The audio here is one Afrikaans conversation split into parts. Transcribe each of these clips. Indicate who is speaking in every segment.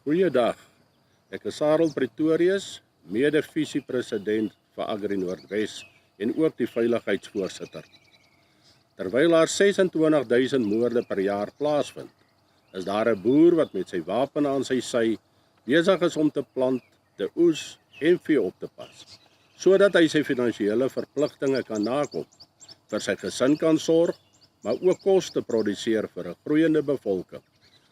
Speaker 1: Goeiedag, ek is Sarel Pretorius, mede-visiepresident vir Agri Noordwes en ook die veiligheidsvoorsitter. Terwyl daar 26.000 moorde per jaar plaasvind, is daar 'n boer wat met sy wapen aan sy sy besig is om te plant, te oes en vee op te pas, sodat hy sy finansiële verpligtinge kan nakom, vir sy gesin kan sorg, maar ook kos te produseer vir 'n groeiende bevolking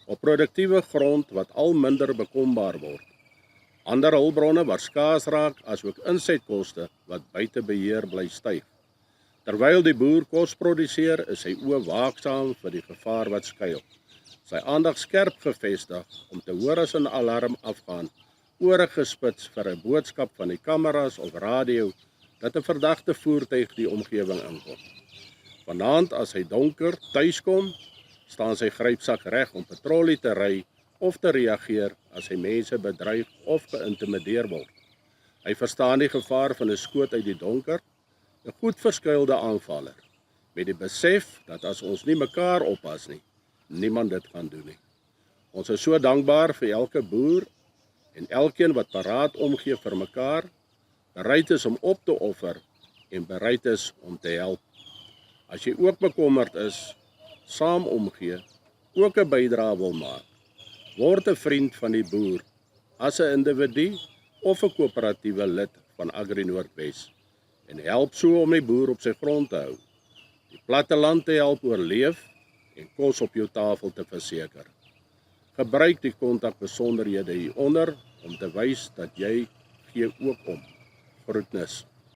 Speaker 1: op produktiewe grond wat al minder bekombaar word. Ander hulpbronne wat skaars raak, asook insetkoste wat buite beheer bly styg. Terwyl die boer kos produseer, is sy oë waaksaam vir die gevaar wat skuil. Sy aandag skerp gefestig om te hoor as 'n alarm afgaan, ore gespits vir 'n boodskap van die kameras of radio dat 'n verdagte voertuig die omgewing inkom. Vanaand as hy donker tuiskom, staan sy grypsak reg om patrollie te ry of te reageer as hy mense bedreig of geïntimideer word. Hy verstaan die gevaar van 'n skoot uit die donker, 'n goed verskuilde aanvaller, met die besef dat as ons nie mekaar oppas nie, niemand dit gaan doen nie. Ons is so dankbaar vir elke boer en elkeen wat paraat omgee vir mekaar, bereid is om op te offer en bereid is om te help. As jy ook bekommerd is, saam omgee, ook 'n bydrae wil maak, word 'n vriend van die boer, as 'n individu of 'n koöperatiewe lid van Agri Noordwes, en help so om die boer op sy grond te hou, die platteland te help oorleef en kos op jou tafel te verseker. Gebruik die kontakbesonderhede hieronder om te wys dat jy gee ook om. Groetnis.